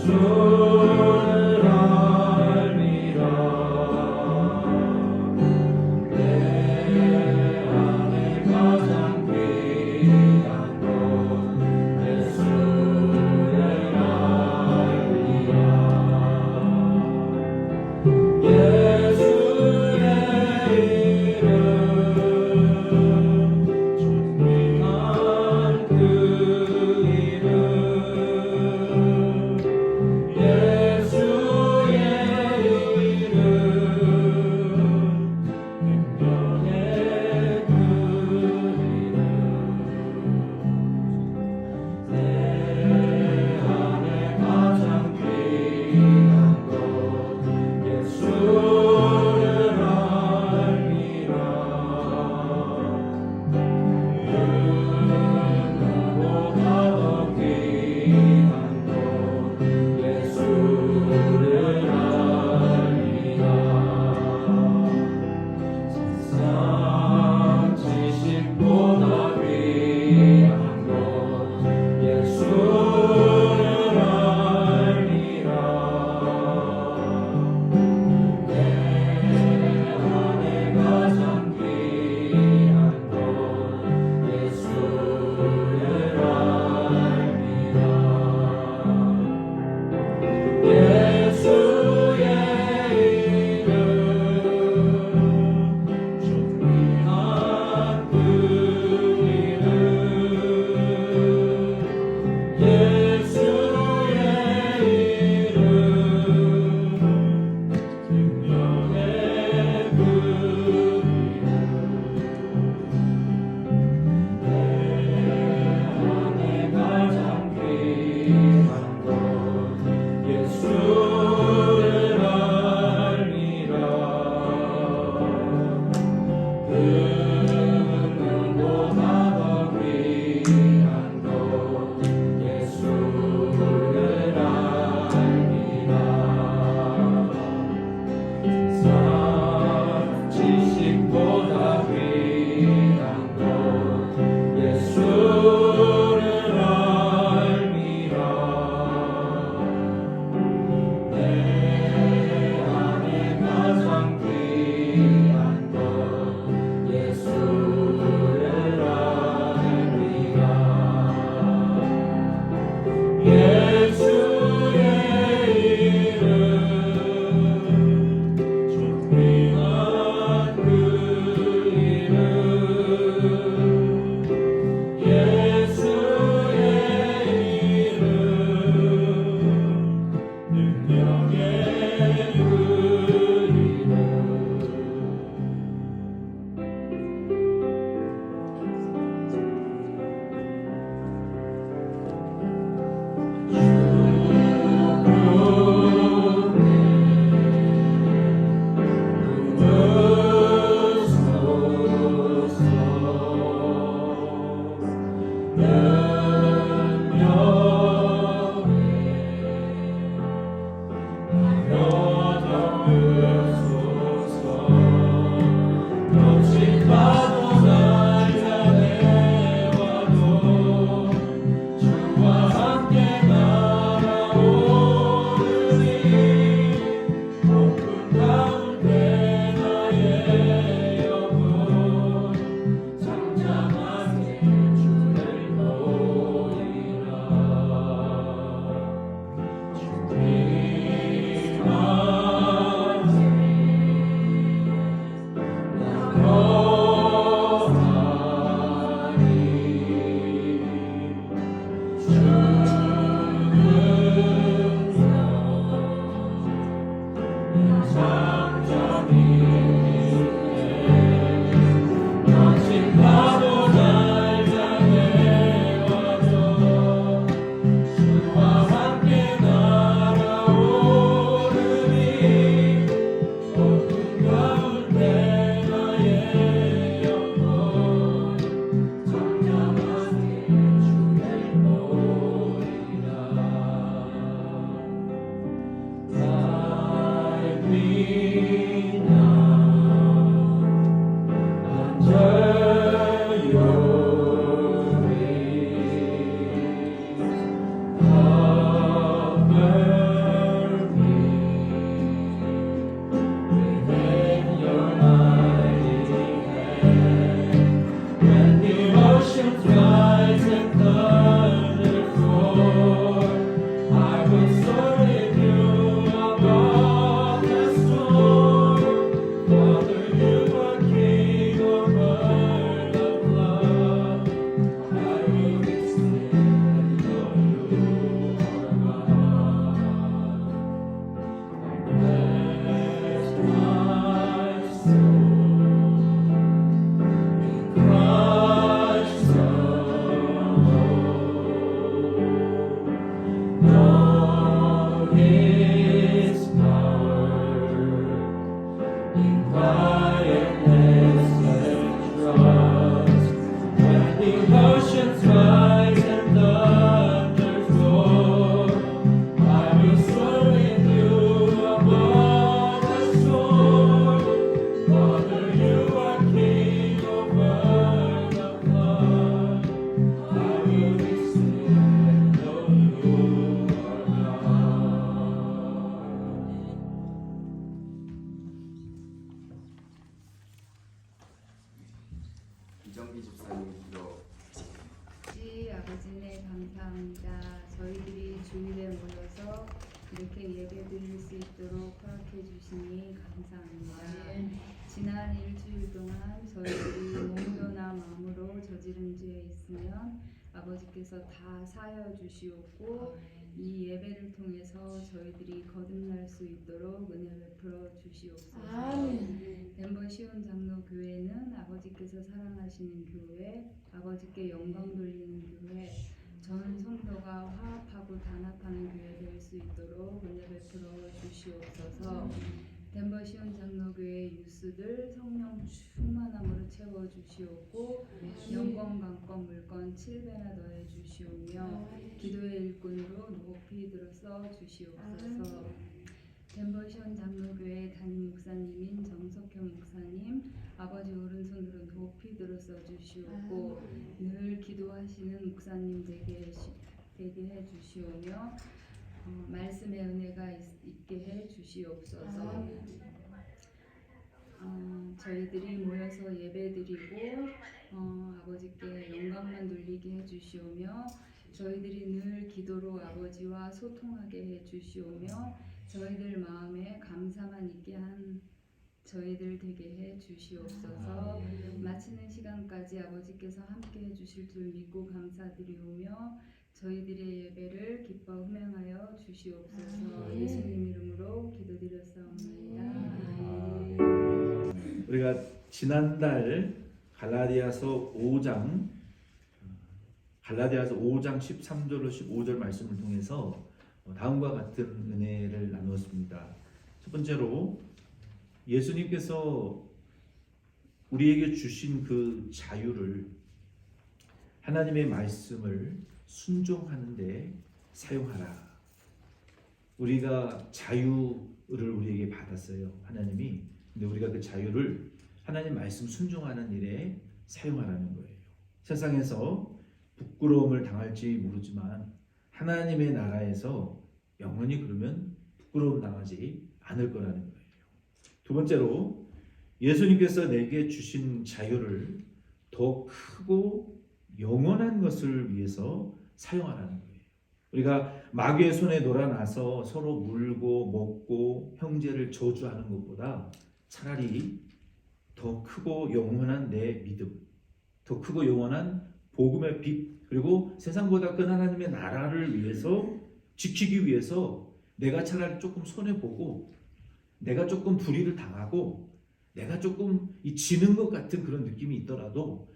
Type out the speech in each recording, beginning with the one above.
예수의 모여서 이렇게 예배드릴 수 있도록 허락해 주시니 감사합니다. 지난 일주일 동안 저희들이 몸으로나 마음으로 저지른 죄에 있으면 아버지께서 다 사하여 주시옵고 이 예배를 통해서 저희들이 거듭날 수 있도록 은혜 베풀어 주시옵소서. 덴버 시온 장로 교회는 아버지께서 사랑하시는 교회, 아버지께 영광 돌리는 교회, 전 성도가 화합하고 단합하는 교회 될 수 있도록 은혜 베풀어 주시옵소서. 덴버 시온 장로교회 유스들 성령 충만함으로 채워 주시옵고 영권 강권 물권 7배나 더해 주시오며 기도의 일꾼으로 높이 들어서 주시옵소서. 덴버 시온 장로교회 담임 목사님인 정석현 목사님 아버지 오른손으로 높이 들어서 주시옵고 늘 기도하시는 목사님 되게 해 주시오며 말씀의 은혜가 있게 해 주시옵소서. 저희들이 모여서 예배드리고 아버지께 영광만 돌리게 해 주시오며 저희들이 늘 기도로 아버지와 소통하게 해 주시오며 저희들 마음에 감사만 있게 한 저희들 되게 해 주시옵소서. 마치는 시간까지 아버지께서 함께 해 주실 줄 믿고 감사드리오며 저희들의 예배를 기뻐 흠양하여 주시옵소서. 예수님 이름으로 기도드렸사옵나이다. 우리가 지난달 갈라디아서 5장 13절로 15절 말씀을 통해서 다음과 같은 은혜를 나누었습니다. 첫 번째로 예수님께서 우리에게 주신 그 자유를 하나님의 말씀을 순종하는 데 사용하라. 우리가 자유를 우리에게 받았어요. 하나님이. 근데 우리가 그 자유를 하나님 말씀 순종하는 일에 사용하라는 거예요. 세상에서 부끄러움을 당할지 모르지만 하나님의 나라에서 영원히 그러면 부끄러움 당하지 않을 거라는 거예요. 두 번째로 예수님께서 내게 주신 자유를 더 크고 영원한 것을 위해서 사용하라는 거예요. 우리가 마귀의 손에 놀아나서 서로 물고 먹고 형제를 저주하는 것보다 차라리 더 크고 영원한 내 믿음, 더 크고 영원한 복음의 빛, 그리고 세상보다 큰 하나님의 나라를 위해서 지키기 위해서 내가 차라리 조금 손해보고 내가 조금 불의를 당하고 내가 조금 지는 것 같은 그런 느낌이 있더라도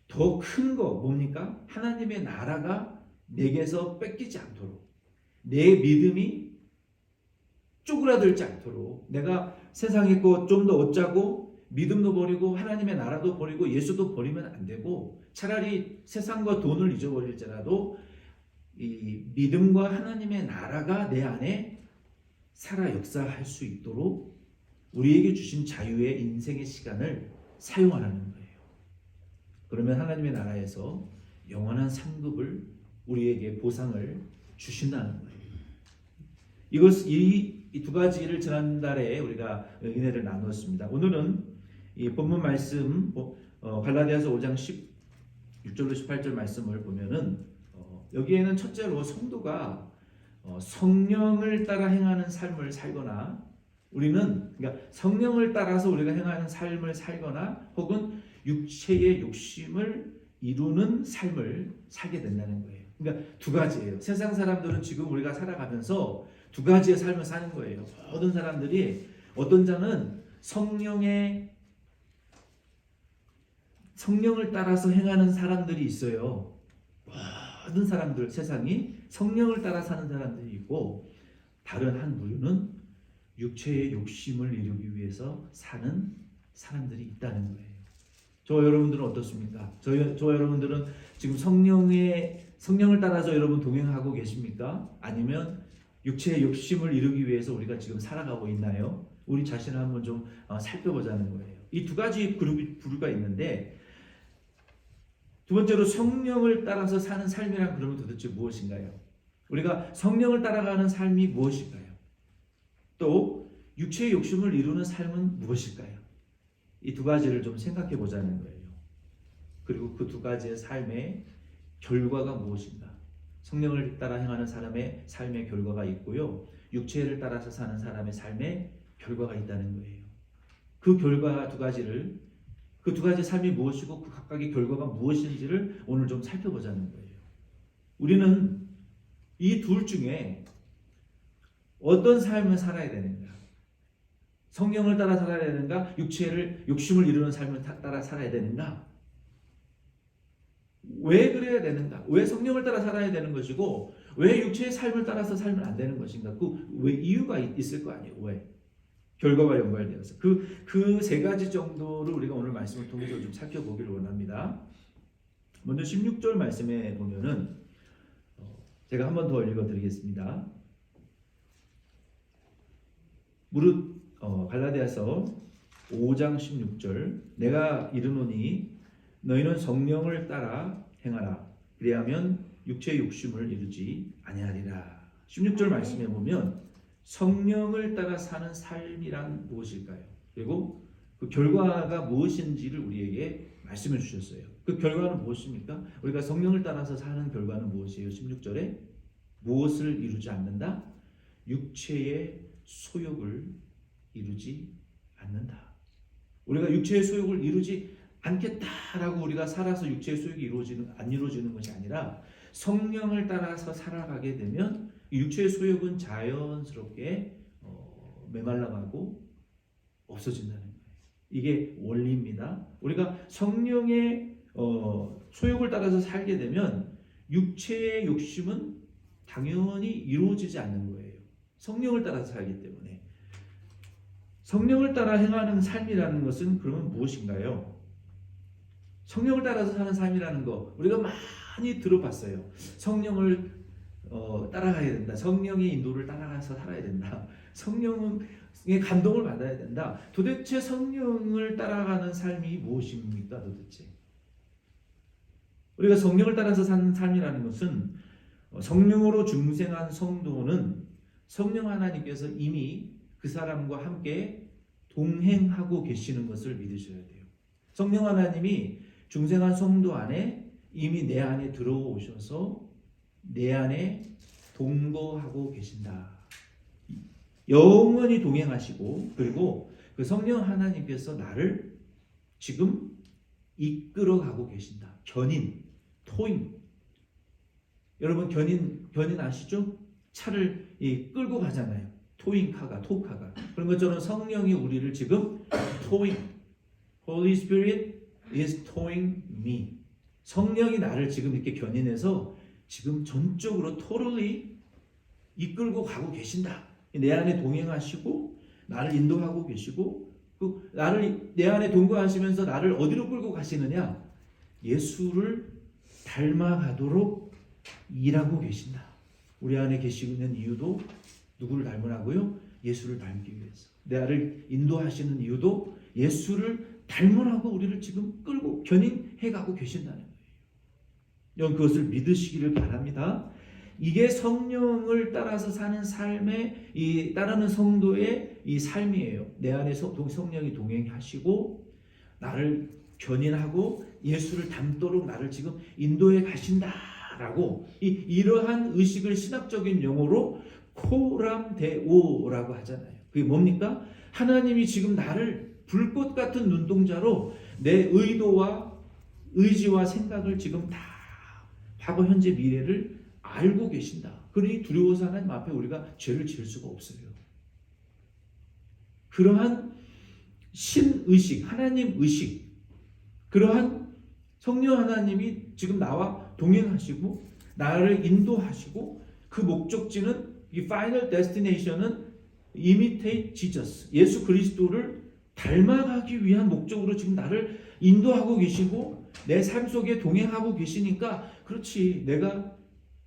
더 큰 거 뭡니까? 하나님의 나라가 내게서 뺏기지 않도록 내 믿음이 쪼그라들지 않도록 내가 세상의 것 좀 더 얻자고 믿음도 버리고 하나님의 나라도 버리고 예수도 버리면 안 되고 차라리 세상과 돈을 잊어버릴지라도 이 믿음과 하나님의 나라가 내 안에 살아 역사할 수 있도록 우리에게 주신 자유의 인생의 시간을 사용하라는 거예요. 그러면 하나님의 나라에서 영원한 상급을 우리에게 보상을 주신다는 거예요. 이 두 가지를 지난달에 우리가 은혜를 나누었습니다. 오늘은 이 본문 말씀 갈라디아서 5장 16절로 18절 말씀을 보면은 여기에는 첫째로 성도가 성령을 따라 행하는 삶을 살거나 우리는 그러니까 성령을 따라서 우리가 행하는 삶을 살거나 혹은 육체의 욕심을 이루는 삶을 살게 된다는 거예요. 그러니까 두 가지예요. 세상 사람들은 지금 우리가 살아가면서 두 가지의 삶을 사는 거예요. 모든 사람들이 어떤 자는 성령을 따라서 행하는 사람들이 있어요. 모든 사람들 세상이 성령을 따라 사는 사람들이 있고 다른 한 부류는 육체의 욕심을 이루기 위해서 사는 사람들이 있다는 거예요. 저와 여러분들은 어떻습니까? 저와 여러분들은 지금 성령을 따라서 여러분 동행하고 계십니까? 아니면 육체의 욕심을 이루기 위해서 우리가 지금 살아가고 있나요? 우리 자신을 한번 좀 살펴보자는 거예요. 이 두 가지 부류가 있는데 두 번째로 성령을 따라서 사는 삶이란 그러면 도대체 무엇인가요? 우리가 성령을 따라가는 삶이 무엇일까요? 또 육체의 욕심을 이루는 삶은 무엇일까요? 이 두 가지를 좀 생각해 보자는 거예요. 그리고 그 두 가지의 삶의 결과가 무엇인가? 성령을 따라 행하는 사람의 삶의 결과가 있고요. 육체를 따라서 사는 사람의 삶의 결과가 있다는 거예요. 그 결과 두 가지를, 그 두 가지 삶이 무엇이고 그 각각의 결과가 무엇인지를 오늘 좀 살펴보자는 거예요. 우리는 이 둘 중에 어떤 삶을 살아야 되는가? 성령을 따라 살아야 되는가? 욕심을 이루는 삶을 따라 살아야 되는가? 왜 그래야 되는가? 왜 성령을 따라 살아야 되는 것이고 왜 육체의 삶을 따라서 살면 안 되는 것인가? 그 왜 이유가 있을 거 아니에요? 왜? 결과와 연관되어서 그 세 가지 정도를 우리가 오늘 말씀을 통해서 좀 살펴보기를 원합니다. 먼저 16절 말씀에 보면은 제가 한 번 더 읽어드리겠습니다. 무릇 갈라디아서 5장 16절 내가 이르노니 너희는 성령을 따라 행하라 그리하면 육체의 욕심을 이루지 아니하리라. 16절 말씀에 보면 성령을 따라 사는 삶이란 무엇일까요? 그리고 그 결과가 무엇인지를 우리에게 말씀해 주셨어요. 그 결과는 무엇입니까? 우리가 성령을 따라서 사는 결과는 무엇이에요? 16절에 무엇을 이루지 않는다? 육체의 소욕을 이루지 않는다. 우리가 육체의 소욕을 이루지 않겠다라고 우리가 살아서 육체의 소욕이 안 이루어지는 것이 아니라 성령을 따라서 살아가게 되면 육체의 소욕은 자연스럽게 메말라가고 없어진다는 거예요. 이게 원리입니다. 우리가 성령의 소욕을 따라서 살게 되면 육체의 욕심은 당연히 이루어지지 않는 거예요. 성령을 따라서 살기 때문에. 성령을 따라 행하는 삶이라는 것은 그러면 무엇인가요? 성령을 따라서 사는 삶이라는 거 우리가 많이 들어봤어요. 성령을 따라가야 된다. 성령의 인도를 따라가서 살아야 된다. 성령의 감동을 받아야 된다. 도대체 성령을 따라가는 삶이 무엇입니까? 도대체 우리가 성령을 따라서 사는 삶이라는 것은 성령으로 중생한 성도는 성령 하나님께서 이미 그 사람과 함께 동행하고 계시는 것을 믿으셔야 돼요. 성령 하나님이 중생한 성도 안에 이미 내 안에 들어오셔서 내 안에 동거하고 계신다. 영원히 동행하시고 그리고 그 성령 하나님께서 나를 지금 이끌어가고 계신다. 견인, 토잉. 여러분 견인 아시죠? 차를 끌고 가잖아요. 토잉카가, 토카가. 그런 것처럼 성령이 우리를 지금 토잉. Holy Spirit is towing me. 성령이 나를 지금 이렇게 견인해서 지금 전적으로 totally 이끌고 가고 계신다. 내 안에 동행하시고 나를 인도하고 계시고 나를 내 안에 동거하시면서 나를 어디로 끌고 가시느냐? 예수를 닮아가도록 일하고 계신다. 우리 안에 계시는 이유도 누구를 닮으라고요? 예수를 닮기 위해서. 나를 인도하시는 이유도 예수를 닮으라고 우리를 지금 끌고 견인해가고 계신다는 거예요. 여러분 그것을 믿으시기를 바랍니다. 이게 성령을 따라서 사는 삶의 따르는 성도의 이 삶이에요. 내 안에 성령이 동행하시고 나를 견인하고 예수를 닮도록 나를 지금 인도해 가신다라고 이러한 의식을 신학적인 용어로 코람데오라고 하잖아요. 그게 뭡니까? 하나님이 지금 나를 불꽃 같은 눈동자로 내 의도와 의지와 생각을 지금 다 과거, 현재, 미래를 알고 계신다. 그러니 두려워서 하나님 앞에 우리가 죄를 지을 수가 없어요. 그러한 신의식, 하나님 의식, 그러한 성령 하나님이 지금 나와 동행하시고 나를 인도하시고 그 목적지는 이 파이널 데스티네이션은 imitate Jesus, 예수 그리스도를 닮아가기 위한 목적으로 지금 나를 인도하고 계시고 내 삶 속에 동행하고 계시니까 그렇지 내가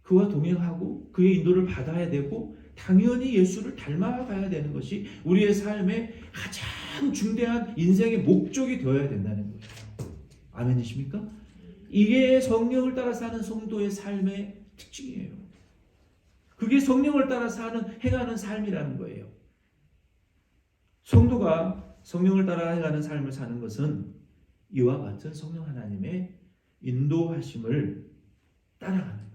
그와 동행하고 그의 인도를 받아야 되고 당연히 예수를 닮아가야 되는 것이 우리의 삶의 가장 중대한 인생의 목적이 되어야 된다는 거예요. 아멘이십니까? 이게 성령을 따라 사는 성도의 삶의 특징이에요. 그게 성령을 따라 행하는 삶이라는 거예요. 성도가 성령을 따라 행하는 삶을 사는 것은 이와 같은 성령 하나님의 인도하심을 따라가는 거예요.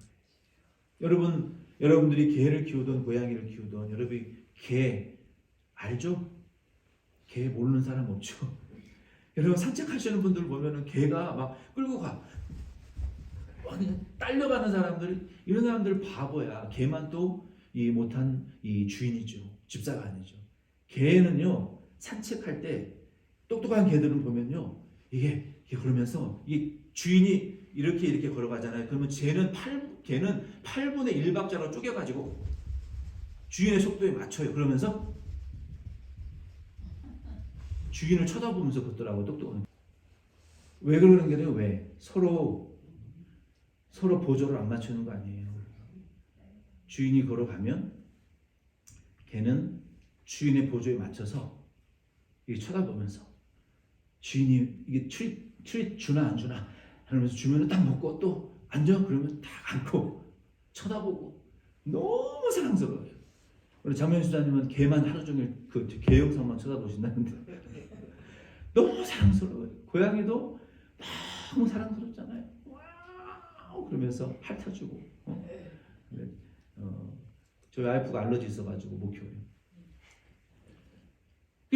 여러분들이 개를 키우던 고양이를 키우던 여러분이 개 알죠? 개 모르는 사람 없죠? 여러분 산책하시는 분들 보면은 개가 막 끌고 가. 그냥 딸려가는 사람들, 이런 사람들 바보야. 개만 또 이 못한 이 주인이죠. 집사가 아니죠. 개는요 산책할 때 똑똑한 개들은 보면요 이게 그러면서 이 주인이 이렇게 걸어가잖아요. 그러면 걔는 8분의 1박자로 쪼개가지고 주인의 속도에 맞춰요. 그러면서 주인을 쳐다보면서 걷더라고. 똑똑한. 왜 그러는 게요? 왜? 서로 보조를 안 맞추는 거 아니에요. 주인이 걸어가면 걔는 주인의 보조에 맞춰서 이게 쳐다보면서 주인이 이게 트릿 주나 안 주나 하면서 주면은 딱 먹고 또 앉아 그러면 딱 앉고 쳐다보고 너무 사랑스러워요. 우리 장면 수사님은 개만 하루 종일 그 개 영상만 쳐다보신다는데 너무 사랑스러워요. 고양이도 너무 사랑스럽잖아요. 와우 그러면서 핥아주고. 저희 와이프가 알러지 있어가지고 못 키워요.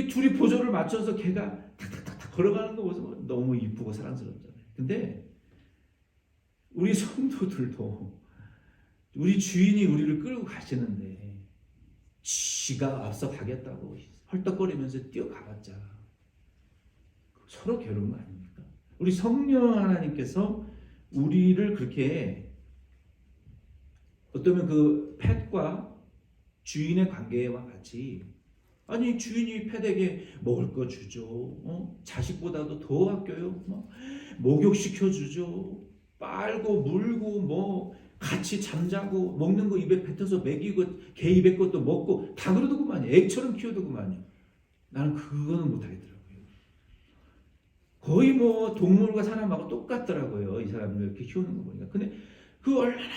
둘이 보조를 맞춰서 걔가 탁탁탁탁 걸어가는 거 보면 너무 이쁘고 사랑스럽잖아요. 근데 우리 성도들도 우리 주인이 우리를 끌고 가시는데 지가 앞서 가겠다고 헐떡거리면서 뛰어가봤자 서로 괴로운 거 아닙니까? 우리 성령 하나님께서 우리를 그렇게 어쩌면 그 펫과 주인의 관계와 같이 아니 주인이 펫에게 먹을 거 주죠. 자식보다도 더 아껴요. 목욕시켜 주죠. 빨고 물고 뭐 같이 잠자고 먹는 거 입에 뱉어서 먹이고 개 입에 것도 먹고 다 그러더구만요. 애처럼 키우더구만요. 나는 그거는 못하겠더라고요. 거의 뭐 동물과 사람하고 똑같더라고요. 이 사람들 이렇게 키우는 거 보니까. 근데 그 얼마나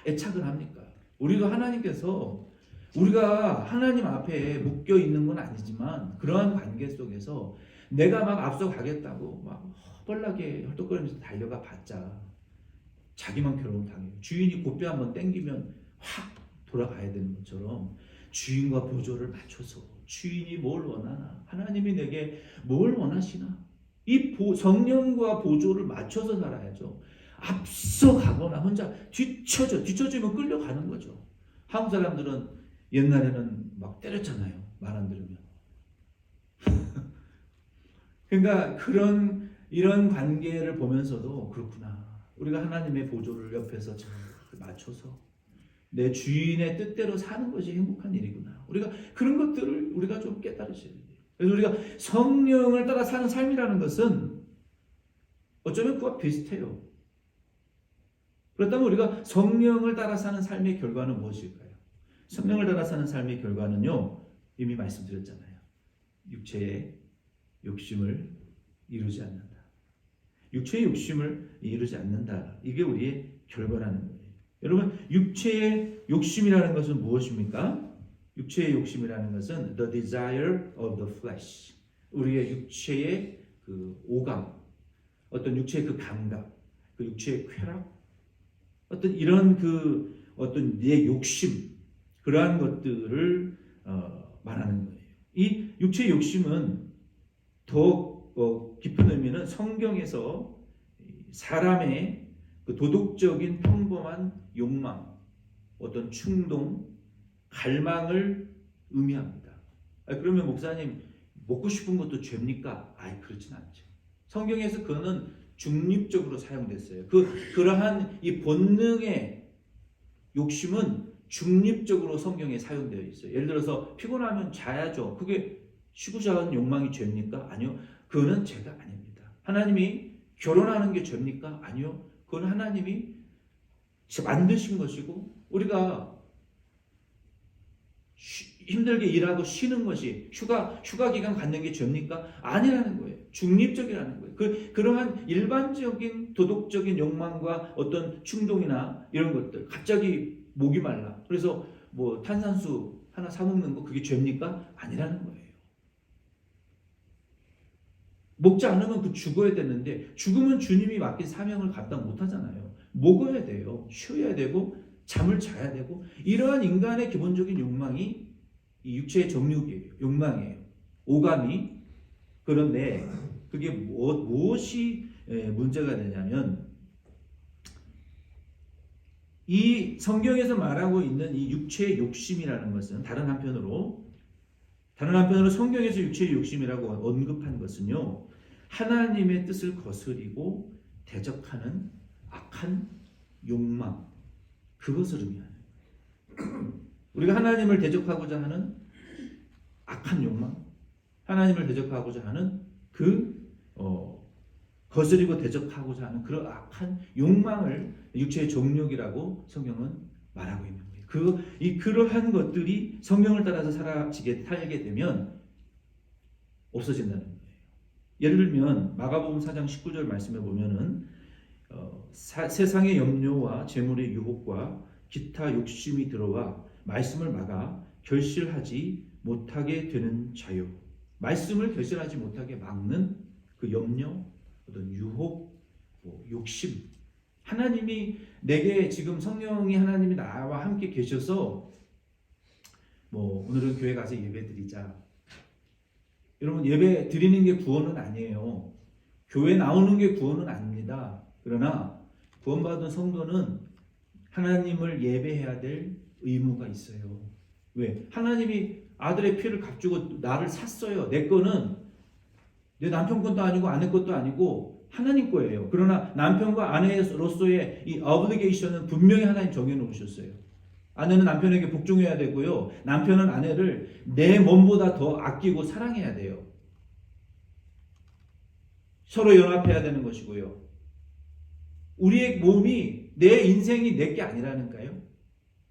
애착을 합니까? 우리도 하나님께서 우리가 하나님 앞에 묶여 있는 건 아니지만 그러한 관계 속에서 내가 막 앞서 가겠다고 막 뻘나게 헐떡거리면서 달려가 봤자 자기만 괴로움 당해요. 주인이 고삐 한번 땡기면 확 돌아가야 되는 것처럼 주인과 보조를 맞춰서 주인이 뭘 원하나 하나님이 내게 뭘 원하시나 이 성령과 보조를 맞춰서 살아야죠. 앞서 가거나 혼자 뒤처지면 끌려가는 거죠. 한국 사람들은 옛날에는 막 때렸잖아요. 말 안 들으면. 그러니까 이런 관계를 보면서도 그렇구나. 우리가 하나님의 보조를 옆에서 잘 맞춰서 내 주인의 뜻대로 사는 것이 행복한 일이구나. 우리가 그런 것들을 우리가 좀 깨달으셔야 돼요. 그래서 우리가 성령을 따라 사는 삶이라는 것은 어쩌면 그와 비슷해요. 그렇다면 우리가 성령을 따라 사는 삶의 결과는 무엇일까요? 성령을 따라 사는 삶의 결과는요. 이미 말씀드렸잖아요. 육체의 욕심을 이루지 않는다. 육체의 욕심을 이루지 않는다. 이게 우리의 결과라는 거예요. 여러분, 육체의 욕심이라는 것은 무엇입니까? 육체의 욕심이라는 것은 the desire of the flesh. 우리의 육체의 그 오감, 어떤 육체의 그 감각, 그 육체의 쾌락, 어떤 이런 어떤 내 욕심, 그러한 것들을 말하는 거예요. 이 육체의 욕심은 더 깊은 의미는 성경에서 사람의 그 도덕적인 평범한 욕망, 어떤 충동, 갈망을 의미합니다. 그러면 목사님 먹고 싶은 것도 죄입니까? 그렇진 않죠. 성경에서 그거는 중립적으로 사용됐어요. 그러한 이 본능의 욕심은 중립적으로 성경에 사용되어 있어요. 예를 들어서 피곤하면 자야죠. 그게 쉬고 자는 욕망이 죄입니까? 아니요. 그거는 죄가 아닙니다. 하나님이 결혼하는 게 죄입니까? 아니요. 그건 하나님이 만드신 것이고 우리가 힘들게 일하고 쉬는 것이 휴가 기간 갖는 게 죄입니까? 아니라는 거예요. 중립적이라는 거예요. 그러한 일반적인 도덕적인 욕망과 어떤 충동이나 이런 것들 갑자기 목이 말라. 그래서 뭐 탄산수 하나 사 먹는 거 그게 죄입니까? 아니라는 거예요. 먹지 않으면 그 죽어야 되는데 죽으면 주님이 맡긴 사명을 감당 못 하잖아요. 먹어야 돼요. 쉬어야 되고 잠을 자야 되고 이러한 인간의 기본적인 욕망이 이 육체의 정욕이에요. 욕망이에요. 오감이. 그런데 그게 무엇이 문제가 되냐면 이 성경에서 말하고 있는 이 육체의 욕심이라는 것은 다른 한편으로 성경에서 육체의 욕심이라고 언급한 것은요, 하나님의 뜻을 거스리고 대적하는 악한 욕망, 그것을 의미하는, 우리가 하나님을 대적하고자 하는 악한 욕망, 하나님을 대적하고자 하는 거스리고 대적하고자 하는 그런 악한 욕망을 육체의 정욕이라고 성경은 말하고 있는 거예요. 그러한 것들이 성경을 따라서 살게 되면 없어진다는 거예요. 예를 들면 마가복음 4장 19절 말씀에 보면은 세상의 염려와 재물의 유혹과 기타 욕심이 들어와 말씀을 막아 결실하지 못하게 되는 자요. 말씀을 결실하지 못하게 막는 그 염려, 어떤 유혹, 욕심. 하나님이 내게 지금 성령이 하나님이 나와 함께 계셔서 오늘은 교회 가서 예배 드리자. 여러분, 예배 드리는 게 구원은 아니에요. 교회 나오는 게 구원은 아닙니다. 그러나 구원받은 성도는 하나님을 예배해야 될 의무가 있어요. 왜? 하나님이 아들의 피를 값주고 나를 샀어요. 내 거는 내 남편 것도 아니고 아내 것도 아니고 하나님 거예요. 그러나 남편과 아내로서의 이 어블리게이션은 분명히 하나님 정해놓으셨어요. 아내는 남편에게 복종해야 되고요. 남편은 아내를 내 몸보다 더 아끼고 사랑해야 돼요. 서로 연합해야 되는 것이고요. 우리의 몸이, 내 인생이 내 게 아니라니까요.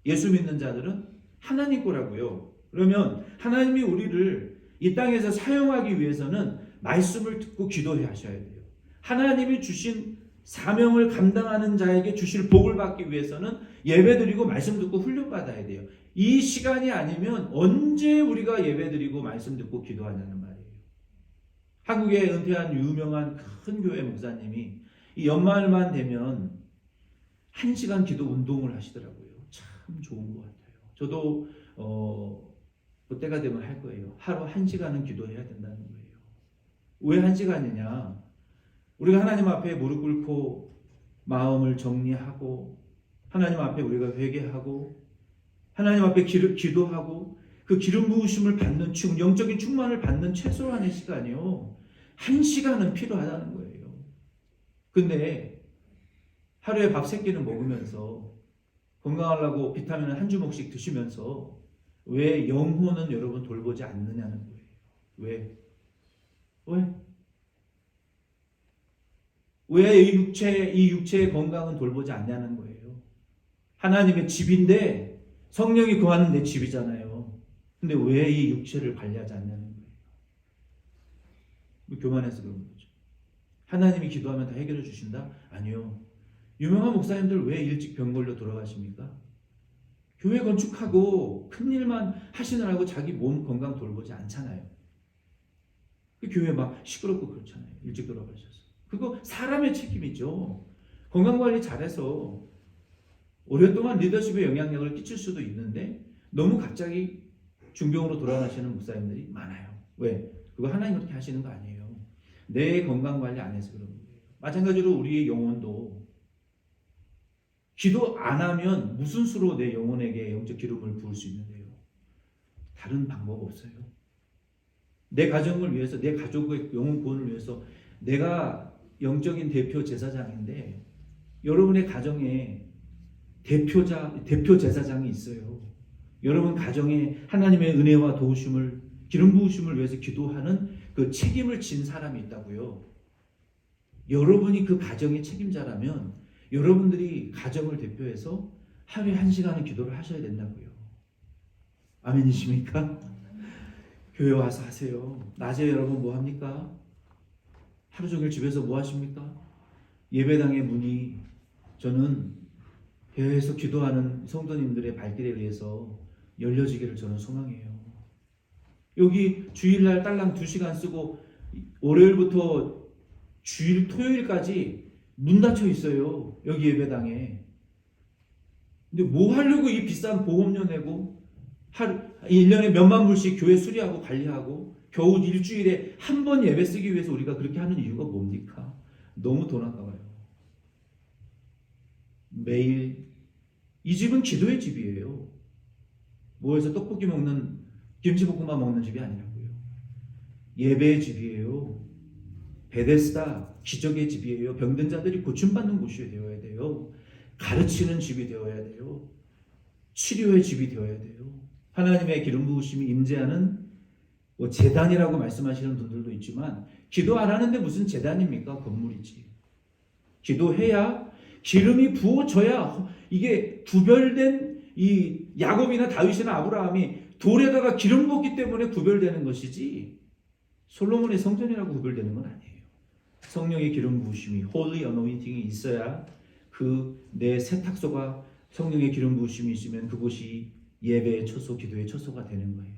예수 믿는 자들은 하나님 거라고요. 그러면 하나님이 우리를 이 땅에서 사용하기 위해서는 말씀을 듣고 기도해야 하셔야 돼요. 하나님이 주신 사명을 감당하는 자에게 주실 복을 받기 위해서는 예배드리고 말씀 듣고 훈련받아야 돼요. 이 시간이 아니면 언제 우리가 예배드리고 말씀 듣고 기도하냐는 말이에요. 한국에 은퇴한 유명한 큰 교회 목사님이 이 연말만 되면 1시간 기도 운동을 하시더라고요. 참 좋은 것 같아요. 저도 그때가 되면 할 거예요. 하루 1시간은 기도해야 된다는 거예요. 왜 1시간이냐? 우리가 하나님 앞에 무릎 꿇고 마음을 정리하고 하나님 앞에 우리가 회개하고 하나님 앞에 기도하고 그 기름 부으심을 받는 영적인 충만을 받는 최소한의 시간이요. 1시간은 필요하다는 거예요. 근데 하루에 밥 3끼는 먹으면서 건강하려고 비타민을 한 주먹씩 드시면서 왜 영혼은 여러분 돌보지 않느냐는 거예요. 왜? 왜 이 육체의 건강은 돌보지 않냐는 거예요. 하나님의 집인데 성령이 거하는 내 집이잖아요. 근데 왜 이 육체를 관리하지 않냐는 거예요. 교만해서 그런 거죠. 하나님이 기도하면 다 해결해 주신다? 아니요. 유명한 목사님들 왜 일찍 병 걸려 돌아가십니까? 교회 건축하고 큰 일만 하시느라고 자기 몸 건강 돌보지 않잖아요. 교회 막 시끄럽고 그렇잖아요. 일찍 돌아가셔서. 그거 사람의 책임이죠. 건강관리 잘해서 오랫동안 리더십에 영향력을 끼칠 수도 있는데 너무 갑자기 중병으로 돌아가시는 목사님들이 많아요. 왜? 그거 하나님 그렇게 하시는 거 아니에요. 내 건강관리 안 해서 그런 거예요. 마찬가지로 우리의 영혼도 기도 안 하면 무슨 수로 내 영혼에게 영적 기름을 부을 수 있는데요. 다른 방법 없어요. 내 가정을 위해서, 내 가족의 영혼 구원을 위해서 내가 영적인 대표 제사장인데 여러분의 가정에 대표 제사장이 있어요. 여러분 가정에 하나님의 은혜와 도우심을, 기름 부으심을 위해서 기도하는 그 책임을 진 사람이 있다고요. 여러분이 그 가정의 책임자라면 여러분들이 가정을 대표해서 하루에 1시간은 기도를 하셔야 된다고요. 아멘이십니까? 교회 와서 하세요. 낮에 여러분 뭐 합니까? 하루 종일 집에서 뭐 하십니까? 예배당의 문이 저는 계속 기도하는 성도님들의 발길에 의해서 열려지기를 저는 소망해요. 여기 주일날 딸랑 2시간 쓰고 월요일부터 토요일까지 문 닫혀 있어요. 여기 예배당에. 근데 뭐 하려고 이 비싼 보험료 내고 1년에 몇만 불씩 교회 수리하고 관리하고 겨우 일주일에 한 번 예배 쓰기 위해서 우리가 그렇게 하는 이유가 뭡니까? 너무 돈 아까워요. 매일 이 집은 기도의 집이에요. 모여서 떡볶이 먹는 김치볶음밥 먹는 집이 아니라고요. 예배의 집이에요. 베데스다 기적의 집이에요. 병든 자들이 고침받는 곳이 되어야 돼요. 가르치는 집이 되어야 돼요. 치료의 집이 되어야 돼요. 하나님의 기름 부으심이 임재하는 제단이라고 말씀하시는 분들도 있지만 기도 안 하는데 무슨 제단입니까? 건물이지. 기도해야 기름이 부어져야 이게 구별된 이 야곱이나 다윗이나 아브라함이 돌에다가 기름 붓기 때문에 구별되는 것이지 솔로몬의 성전이라고 구별되는 건 아니에요. 성령의 기름 부으심이 Holy Anointing이 있어야 그 내 세탁소가 성령의 기름 부으심이 있으면 그곳이 예배의 처소, 기도의 처소가 되는 거예요.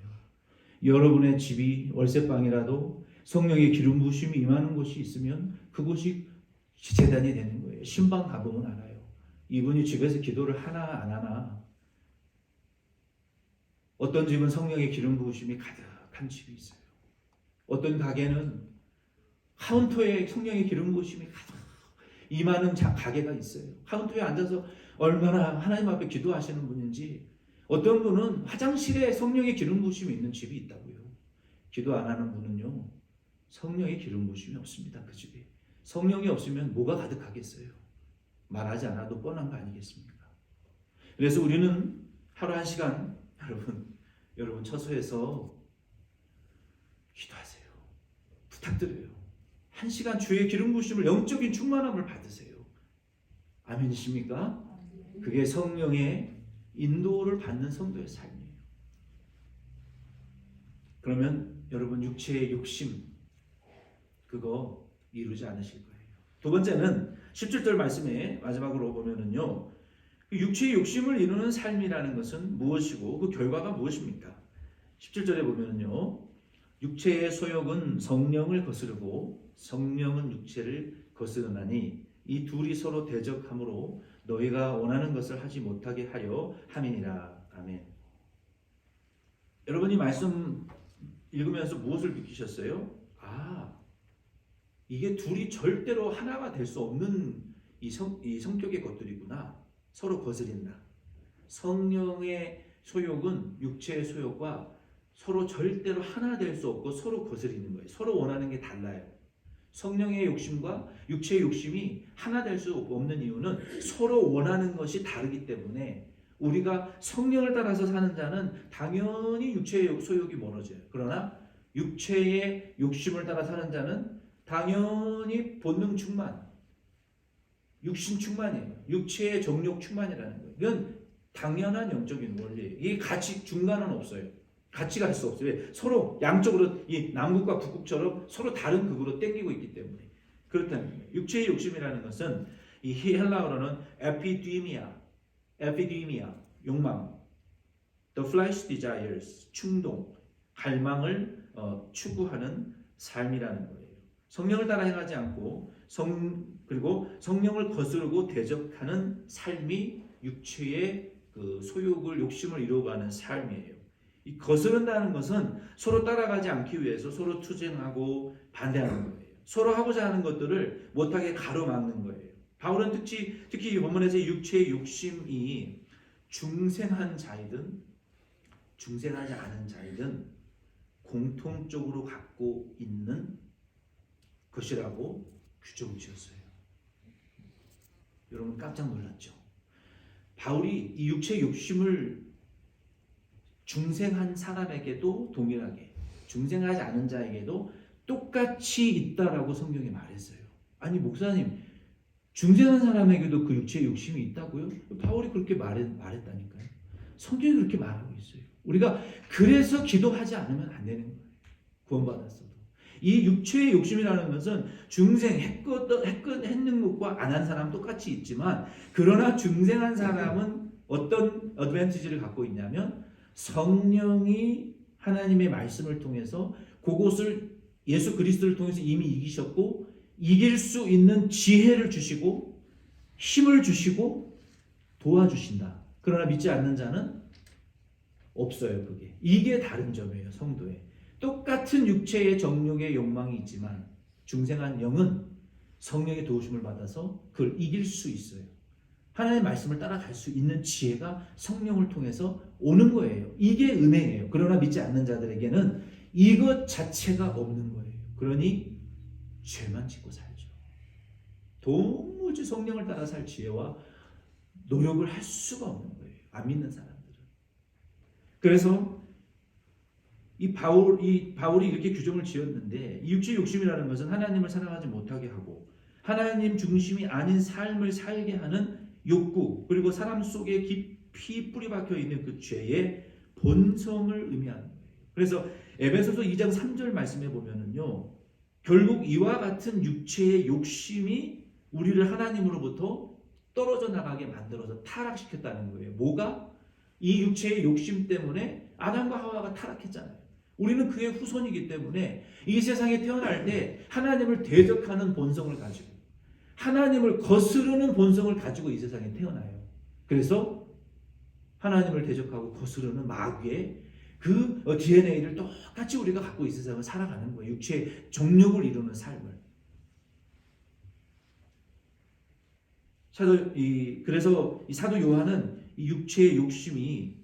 여러분의 집이 월세방이라도 성령의 기름 부으심이 임하는 곳이 있으면 그곳이 제단이 되는 거예요. 신방 가보면 알아요. 이분이 집에서 기도를 하나 안 하나. 어떤 집은 성령의 기름 부으심이 가득한 집이 있어요. 어떤 가게는 카운터에 성령의 기름 부으심이 가득 임하는 가게가 있어요. 카운터에 앉아서 얼마나 하나님 앞에 기도하시는 분인지. 어떤 분은 화장실에 성령의 기름 부으심이 있는 집이 있다고요. 기도 안 하는 분은요, 성령의 기름 부으심이 없습니다. 그 집에. 성령이 없으면 뭐가 가득하겠어요? 말하지 않아도 뻔한 거 아니겠습니까? 그래서 우리는 하루 한 시간 여러분 처소에서 기도하세요. 부탁드려요. 한 시간 주의 기름 부으심을 영적인 충만함을 받으세요. 아멘이십니까? 그게 성령의 인도를 받는 성도의 삶이에요. 그러면 여러분 육체의 욕심 그거 이루지 않으실 거예요. 두 번째는 17절 말씀에 마지막으로 보면은요, 육체의 욕심을 이루는 삶이라는 것은 무엇이고 그 결과가 무엇입니까? 17절에 보면은요, 육체의 소욕은 성령을 거스르고 성령은 육체를 거스르나니 이 둘이 서로 대적함으로 너희가 원하는 것을 하지 못하게 하려 함이니라. 아멘. 여러분이 말씀 읽으면서 무엇을 느끼셨어요? 이게 둘이 절대로 하나가 될 수 없는 이 성격의 것들이구나. 서로 거스린다. 성령의 소욕은 육체의 소욕과 서로 절대로 하나 될 수 없고 서로 거스리는 거예요. 서로 원하는 게 달라요. 성령의 욕심과 육체의 욕심이 하나 될 수 없는 이유는 서로 원하는 것이 다르기 때문에 우리가 성령을 따라서 사는 자는 당연히 육체의 소욕이 멀어져요. 그러나 육체의 욕심을 따라 사는 자는 당연히 본능 충만, 육신 충만이에요. 육체의 정욕 충만이라는 거예요. 이건 당연한 영적인 원리예요. 이게 같이 중간은 없어요. 같이 갈 수 없어요. 서로 양쪽으로 이 남극과 북극처럼 서로 다른 극으로 땡기고 있기 때문에. 그렇다면 육체의 욕심이라는 것은 이 헬라어로는 에피디미아, 욕망, the flesh desires, 충동, 갈망을 추구하는 삶이라는 거예요. 성령을 따라 행하지 않고 그리고 성령을 거스르고 대적하는 삶이 육체의 그 소욕을 욕심을 이루어가는 삶이에요. 이 거스른다는 것은 서로 따라가지 않기 위해서 서로 투쟁하고 반대하는 거예요. 서로 하고자 하는 것들을 못하게 가로막는 거예요. 바울은 특히 이 본문에서 육체의 욕심이 중생한 자이든 중생하지 않은 자이든 공통적으로 갖고 있는 것이라고 규정을 지었어요. 여러분 깜짝 놀랐죠? 바울이 이 육체의 욕심을 중생한 사람에게도 동일하게, 중생하지 않은 자에게도 똑같이 있다라고 성경이 말했어요. 아니 목사님, 중생한 사람에게도 그 육체의 욕심이 있다고요? 바울이 그렇게 말했다니까요. 성경이 그렇게 말하고 있어요. 우리가 그래서 기도하지 않으면 안 되는 거예요. 구원받았어도. 이 육체의 욕심이라는 것은 중생 했는 것과 안 한 사람 똑같이 있지만, 그러나 중생한 사람은 어떤 어드밴티지를 갖고 있냐면 성령이 하나님의 말씀을 통해서 그것을 예수 그리스도를 통해서 이미 이기셨고 이길 수 있는 지혜를 주시고 힘을 주시고 도와주신다. 그러나 믿지 않는 자는 없어요. 그게. 이게 다른 점이에요. 성도의. 똑같은 육체의 정욕의 욕망이 있지만 중생한 영은 성령의 도우심을 받아서 그걸 이길 수 있어요. 하나님의 말씀을 따라갈 수 있는 지혜가 성령을 통해서 오는 거예요. 이게 은혜예요. 그러나 믿지 않는 자들에게는 이것 자체가 없는 거예요. 그러니 죄만 짓고 살죠. 도무지 성령을 따라 살 지혜와 노력을 할 수가 없는 거예요. 안 믿는 사람들은. 그래서 이 바울이 이렇게 규정을 지었는데, 이 육체의 욕심이라는 것은 하나님을 사랑하지 못하게 하고 하나님 중심이 아닌 삶을 살게 하는 욕구, 그리고 사람 속에 깊이 뿌리 박혀 있는 그 죄의 본성을 의미하는 거예요. 그래서 에베소서 2장 3절 말씀해 보면은요, 결국 이와 같은 육체의 욕심이 우리를 하나님으로부터 떨어져 나가게 만들어서 타락시켰다는 거예요. 뭐가? 이 육체의 욕심 때문에 아담과 하와가 타락했잖아요. 우리는 그의 후손이기 때문에 이 세상에 태어날 때 하나님을 대적하는 본성을 가지고, 하나님을 거스르는 본성을 가지고 이 세상에 태어나요. 그래서 하나님을 대적하고 거스르는 마귀의 그 DNA를 똑같이 우리가 갖고 이 세상을 살아가는 거예요. 육체의 정욕을 이루는 삶을. 그래서 이 사도 요한은 이 육체의 욕심이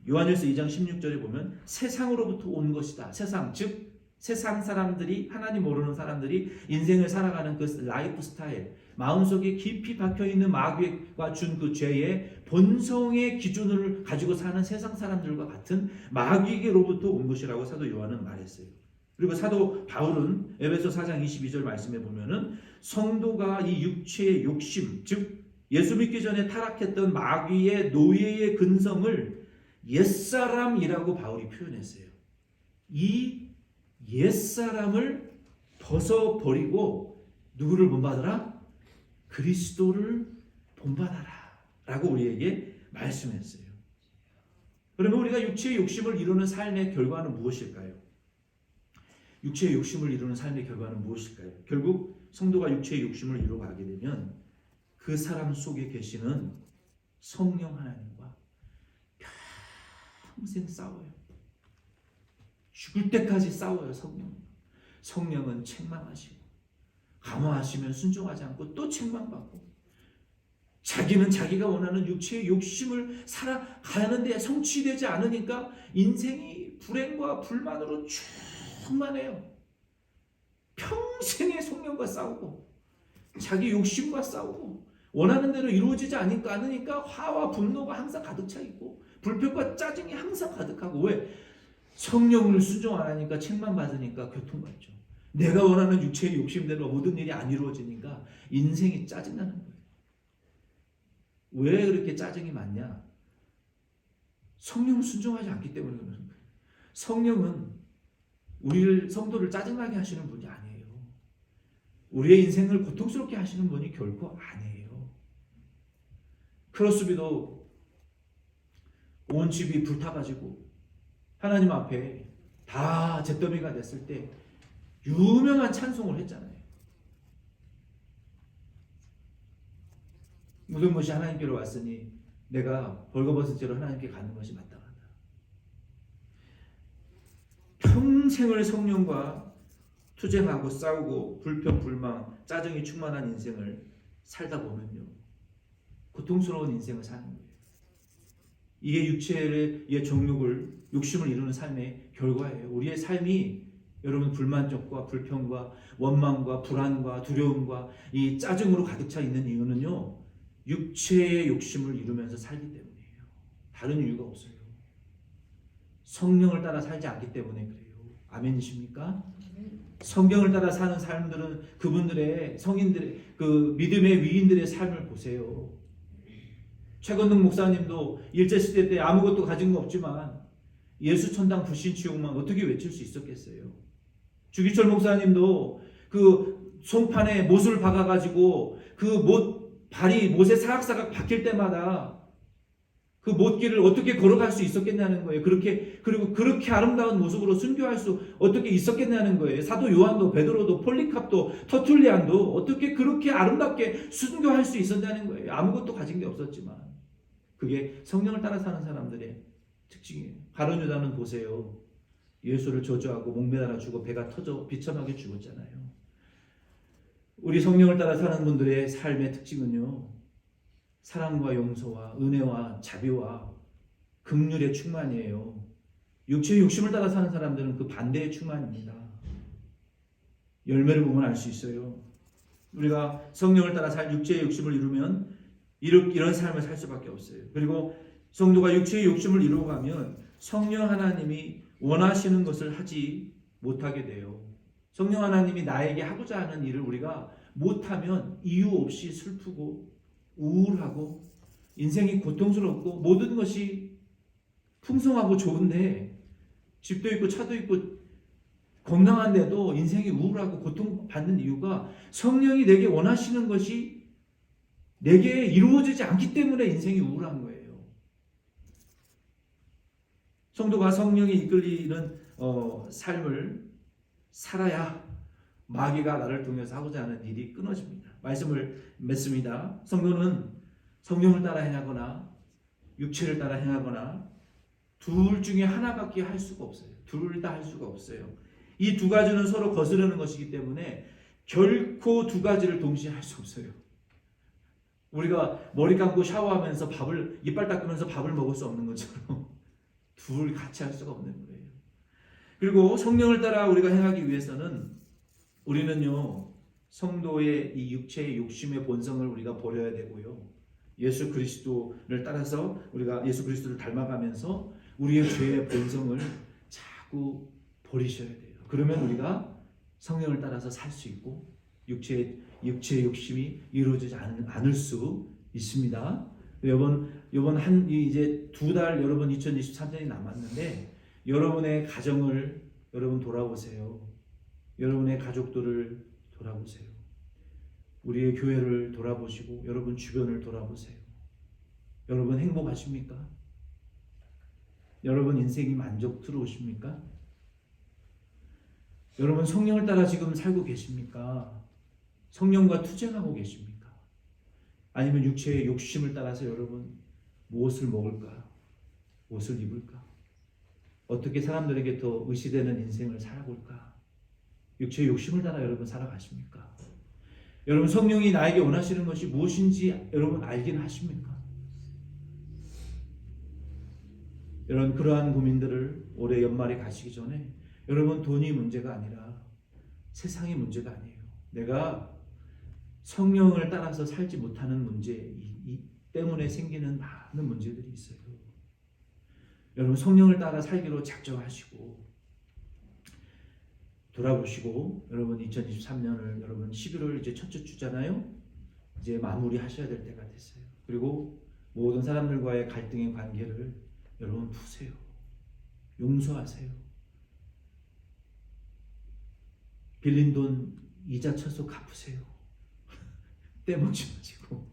요한일서 2장 16절에 보면 세상으로부터 온 것이다. 세상, 즉 세상 사람들이, 하나님 모르는 사람들이 인생을 살아가는 그 라이프 스타일, 마음속에 깊이 박혀있는 마귀가 준 그 죄의 본성의 기준을 가지고 사는 세상 사람들과 같은 마귀에게로부터 온 것이라고 사도 요한은 말했어요. 그리고 사도 바울은 에베소 4장 22절 말씀에 보면은 성도가 이 육체의 욕심, 즉 예수 믿기 전에 타락했던 마귀의 노예의 근성을 옛사람이라고 바울이 표현했어요. 이 옛사람을 벗어버리고 누구를 본받으라? 그리스도를 본받아라 라고 우리에게 말씀했어요. 그러면 우리가 육체의 욕심을 이루는 삶의 결과는 무엇일까요? 육체의 욕심을 이루는 삶의 결과는 무엇일까요? 결국 성도가 육체의 욕심을 이루어가게 되면 그 사람 속에 계시는 성령 하나님과 평생 싸워요. 죽을 때까지 싸워요. 성령은 책망하시고 감화하시면 순종하지 않고 또 책망받고, 자기는 자기가 원하는 육체의 욕심을 살아가는데 성취되지 않으니까 인생이 불행과 불만으로 충만해요. 평생의 성령과 싸우고 자기 욕심과 싸우고 원하는 대로 이루어지지 않으니까 화와 분노가 항상 가득 차 있고 불평과 짜증이 항상 가득하고, 왜? 성령을 순종 안 하니까 책망받으니까 고통받죠. 내가 원하는 육체의 욕심대로 모든 일이 안 이루어지니까 인생이 짜증나는 거예요. 왜 그렇게 짜증이 많냐? 성령을 순종하지 않기 때문에 그러는 거예요. 성령은 우리를, 성도를 짜증나게 하시는 분이 아니에요. 우리의 인생을 고통스럽게 하시는 분이 결코 아니에요. 크로스비도 온 집이 불타가지고 하나님 앞에 다 잿더미가 됐을 때 유명한 찬송을 했잖아요. 모든 것이 하나님께로 왔으니 내가 벌거벗은 채로 하나님께 가는 것이 마땅하다. 평생을 성령과 투쟁하고 싸우고 불평, 불망, 짜증이 충만한 인생을 살다 보면요, 고통스러운 인생을 사는 거예요. 이게 육체의 정욕을, 욕심을 이루는 삶의 결과예요. 우리의 삶이 여러분 불만족과 불평과 원망과 불안과 두려움과 이 짜증으로 가득 차 있는 이유는요, 육체의 욕심을 이루면서 살기 때문이에요. 다른 이유가 없어요. 성령을 따라 살지 않기 때문에 그래요. 아멘이십니까? 성경을 따라 사는 사람들은 그분들의, 성인들의, 그 믿음의 위인들의 삶을 보세요. 최건동 목사님도 일제시대 때 아무것도 가진 거 없지만 예수 천당 불신 지옥만 어떻게 외칠 수 있었겠어요? 주기철 목사님도 그 손판에 못을 박아가지고 그 발이 못에 사각사각 박힐 때마다 그 못길을 어떻게 걸어갈 수 있었겠냐는 거예요. 그리고 그렇게 아름다운 모습으로 순교할 수 어떻게 있었겠냐는 거예요. 사도 요한도, 베드로도, 폴리캅도, 터툴리안도 어떻게 그렇게 아름답게 순교할 수 있었냐는 거예요. 아무것도 가진 게 없었지만. 그게 성령을 따라 사는 사람들의 특징이에요. 가룟 유다는 보세요. 예수를 저주하고 목매달아 주고 배가 터져 비참하게 죽었잖아요. 우리 성령을 따라 사는 분들의 삶의 특징은요, 사랑과 용서와 은혜와 자비와 긍휼의 충만이에요. 육체의 욕심을 따라 사는 사람들은 그 반대의 충만입니다. 열매를 보면 알 수 있어요. 우리가 성령을 따라 살 육체의 욕심을 이루면 이런 삶을 살 수밖에 없어요. 그리고 성도가 육체의 욕심을 이루어가면 성령 하나님이 원하시는 것을 하지 못하게 돼요. 성령 하나님이 나에게 하고자 하는 일을 우리가 못하면 이유 없이 슬프고 우울하고 인생이 고통스럽고 모든 것이 풍성하고 좋은데 집도 있고 차도 있고 건강한데도 인생이 우울하고 고통받는 이유가 성령이 내게 원하시는 것이 내게 이루어지지 않기 때문에 인생이 우울한 거예요. 성도가 성령이 이끌리는 삶을 살아야 마귀가 나를 통해서 하고자 하는 일이 끊어집니다. 말씀을 맺습니다. 성도는 성령을 따라 행하거나 육체를 따라 행하거나 둘 중에 하나밖에 할 수가 없어요. 둘 다 할 수가 없어요. 이 두 가지는 서로 거스르는 것이기 때문에 결코 두 가지를 동시에 할 수 없어요. 우리가 머리 감고 샤워하면서 이빨 닦으면서 밥을 먹을 수 없는 것처럼 둘 같이 할 수가 없는 거예요. 그리고 성령을 따라 우리가 행하기 위해서는 우리는요, 성도의 이 육체의 욕심의 본성을 우리가 버려야 되고요. 예수 그리스도를 따라서 우리가 예수 그리스도를 닮아가면서 우리의 죄의 본성을 자꾸 버리셔야 돼요. 그러면 우리가 성령을 따라서 살 수 있고 육체의 욕심이 이루어지지 않을 수 있습니다. 이번 이제 2달 여러분 2023년이 남았는데 여러분의 가정을 여러분 돌아보세요. 여러분의 가족들을 돌아보세요. 우리의 교회를 돌아보시고 여러분 주변을 돌아보세요. 여러분 행복하십니까? 여러분 인생이 만족스러우십니까? 여러분 성령을 따라 지금 살고 계십니까? 성령과 투쟁하고 계십니까? 아니면 육체의 욕심을 따라서 여러분 무엇을 먹을까? 무엇을 입을까? 어떻게 사람들에게 더 의시되는 인생을 살아볼까? 육체의 욕심을 따라 여러분 살아가십니까? 여러분 성령이 나에게 원하시는 것이 무엇인지 여러분 알긴 하십니까? 여러분 그러한 고민들을 올해 연말에 가시기 전에 여러분 돈이 문제가 아니라 세상이 문제가 아니에요. 내가 성령을 따라서 살지 못하는 문제 때문에 생기는 많은 문제들이 있어요. 여러분 성령을 따라 살기로 작정하시고 돌아보시고 여러분 2023년을 여러분 11월 이제 첫째 주잖아요. 이제 마무리하셔야 될 때가 됐어요. 그리고 모든 사람들과의 갈등의 관계를 여러분 푸세요. 용서하세요. 빌린 돈 이자 쳐서 갚으세요. 떼먹지 마시고.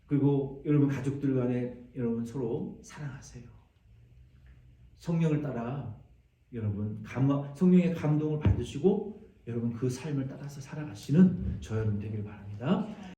그리고 여러분 가족들 간에 여러분 서로 사랑하세요. 성령을 따라 여러분 성령의 감동을 받으시고 여러분 그 삶을 따라서 살아가시는 저 여러분 되길 바랍니다.